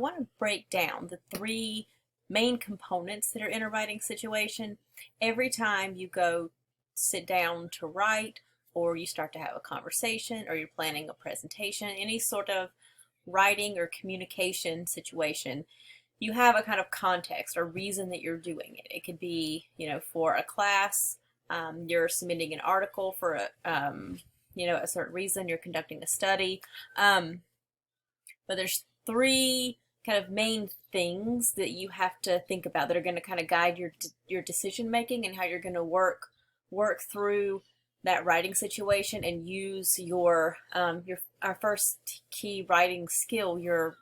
want to break down the three main components that are in a writing situation. Every time you go sit down to write, or you start to have a conversation, or you're planning a presentation, any sort of writing or communication situation, you have a kind of context or reason that you're doing it. It could be, for a class, you're submitting an article for a certain reason, you're conducting a study. But there's three kind of main things that you have to think about that are going to kind of guide your decision making and how you're going to work through that writing situation and use our first key writing skill, your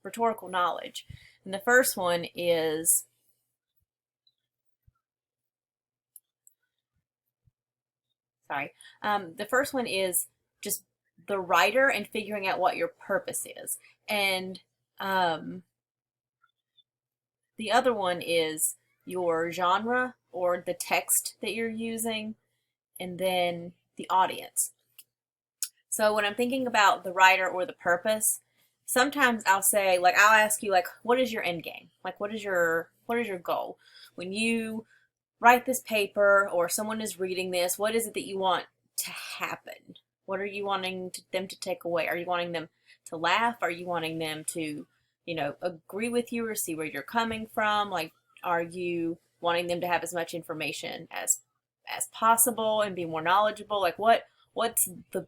rhetorical knowledge. And the first one is just the writer and figuring out what your purpose is. And the other one is your genre or the text that you're using, and then the audience. So when I'm thinking about the writer or the purpose, sometimes I'll say, I'll ask you, what is your end game? What is your goal? When you write this paper or someone is reading this, what is it that you want to happen? What are you wanting them to take away? Are you wanting them to laugh? Are you wanting them to, agree with you or see where you're coming from? Are you wanting them to have as much information as possible and be more knowledgeable? What's the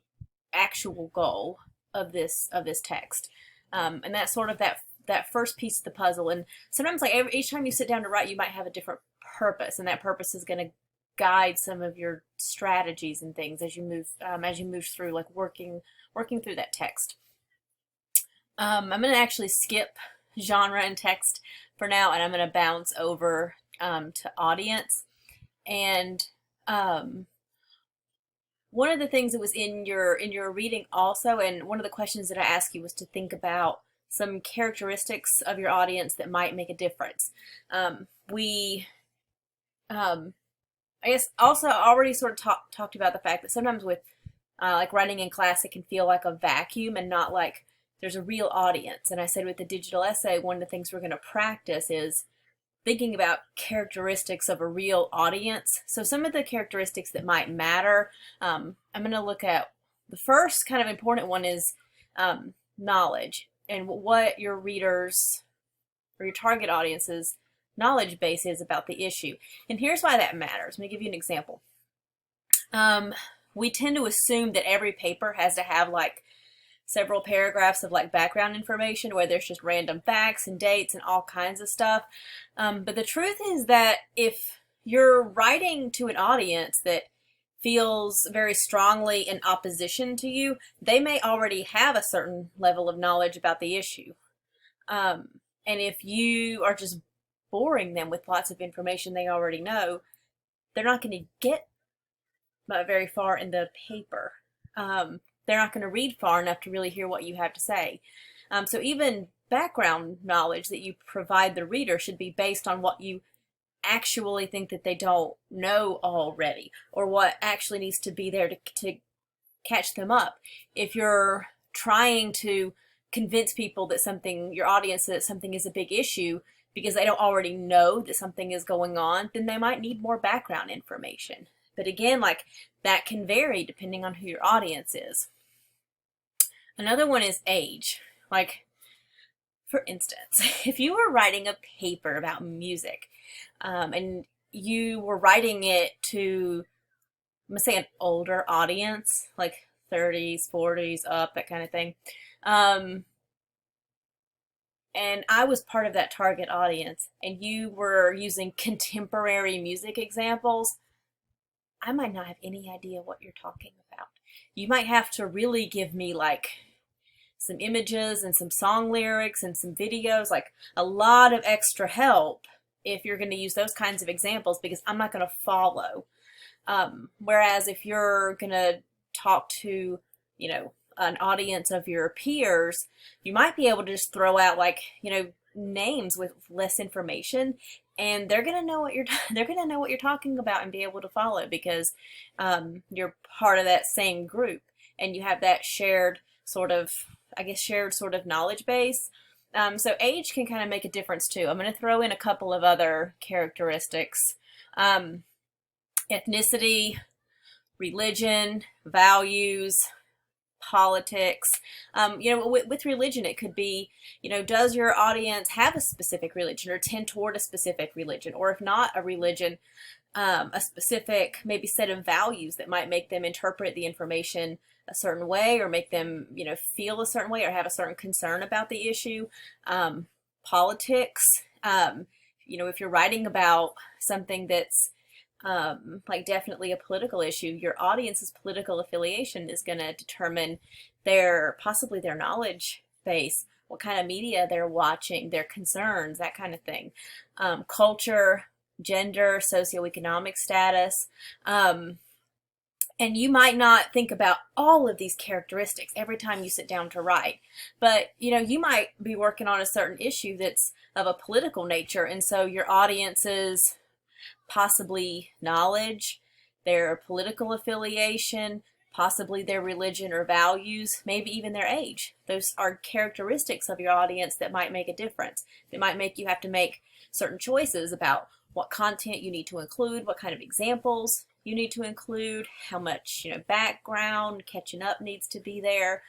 actual goal of this text? And that's sort of that first piece of the puzzle. And sometimes, each time you sit down to write, you might have a different purpose, and that purpose is going to guide some of your strategies and things as you move through, working through that text. I'm going to actually skip genre and text for now, and I'm going to bounce over to audience. And one of the things that was in your reading also, and one of the questions that I asked you, was to think about some characteristics of your audience that might make a difference. I guess also already sort of talked about the fact that sometimes with writing in class, it can feel like a vacuum and not like there's a real audience. And I said with the digital essay, one of the things we're going to practice is thinking about characteristics of a real audience. So some of the characteristics that might matter, I'm going to look at. The first kind of important one is knowledge, and what your readers or your target audience's knowledge base is about the issue. And here's why that matters. Let me give you an example. We tend to assume that every paper has to have several paragraphs of background information where there's just random facts and dates and all kinds of stuff. But the truth is that if you're writing to an audience that feels very strongly in opposition to you, they may already have a certain level of knowledge about the issue. And if you are just boring them with lots of information they already know, they're not going to get very far in the paper. They're not going to read far enough to really hear what you have to say. So even background knowledge that you provide the reader should be based on what you actually think that they don't know already, or what actually needs to be there to catch them up. If you're trying to convince people your audience, that something is a big issue because they don't already know that something is going on, then they might need more background information. But again, that can vary depending on who your audience is. Another one is age. For instance, if you were writing a paper about music, and you were writing it to, I'm going to say, an older audience, 30s, 40s, up, that kind of thing, and I was part of that target audience, and you were using contemporary music examples, I might not have any idea what you're talking about. You might have to really give me some images and some song lyrics and some videos, a lot of extra help if you're going to use those kinds of examples, because I'm not going to follow. Whereas if you're going to talk to, an audience of your peers, you might be able to just throw out names with less information, and they're gonna know what you're talking about and be able to follow, because you're part of that same group and you have that shared sort of knowledge base. So age can kind of make a difference too. I'm going to throw in a couple of other characteristics. Um, Ethnicity, religion, values, politics. With religion, it could be, does your audience have a specific religion or tend toward a specific religion? Or if not a religion, a specific maybe set of values that might make them interpret the information a certain way, or make them, feel a certain way, or have a certain concern about the issue. Politics, if you're writing about something that's like definitely a political issue, your audience's political affiliation is going to determine possibly their knowledge base, what kind of media they're watching, their concerns, that kind of thing. Culture, gender, socioeconomic status. And you might not think about all of these characteristics every time you sit down to write, but you might be working on a certain issue that's of a political nature, and so your audience's possibly knowledge, their political affiliation, possibly their religion or values, maybe even their age. Those are characteristics of your audience that might make a difference. It might make you have to make certain choices about what content you need to include, what kind of examples you need to include, how much background, catching up needs to be there,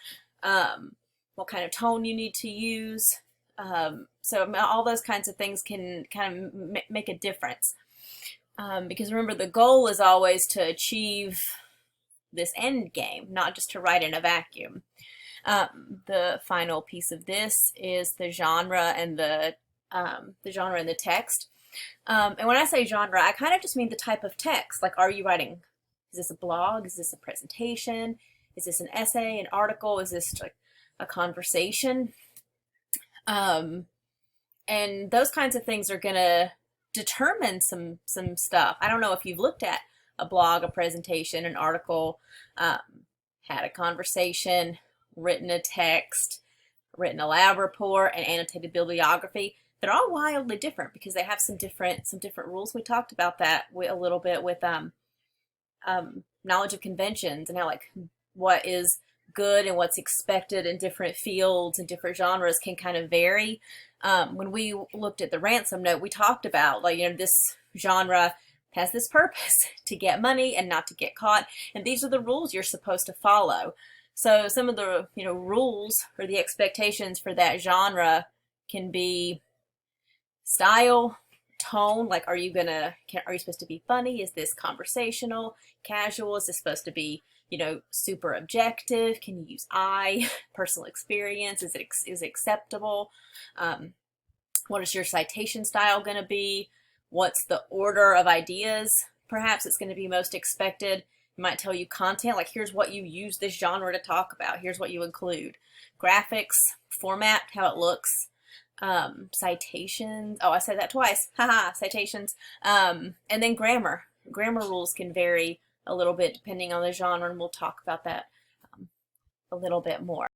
what kind of tone you need to use. So all those kinds of things can kind of make a difference. Because remember, the goal is always to achieve this end game, not just to write in a vacuum. The final piece of this is the genre and the genre and the text. And when I say genre, I kind of just mean the type of text. Like, are you writing? Is this a blog? Is this a presentation? Is this an essay, an article? Is this like a conversation? And those kinds of things are gonna determine some stuff. I don't know if you've looked at a blog, a presentation, an article, had a conversation, written a text, written a lab report, and annotated bibliography. They're all wildly different because they have some different rules. We talked about that a little bit with knowledge of conventions and how like what is good and what's expected in different fields and different genres can kind of vary. When we looked at the ransom note, we talked about this genre has this purpose to get money and not to get caught, and these are the rules you're supposed to follow. So some of the rules or the expectations for that genre can be style, tone, like are you supposed to be funny? Is this conversational, casual? Is this supposed to be super objective? Can you use I? Personal experience, is it acceptable? What is your citation style going to be? What's the order of ideas perhaps it's going to be most expected? It might tell you content, like here's what you use this genre to talk about, here's what you include. Graphics, format, how it looks. Citations, oh, I said that twice, haha, citations. And then grammar rules can vary a little bit depending on the genre, and we'll talk about that a little bit more.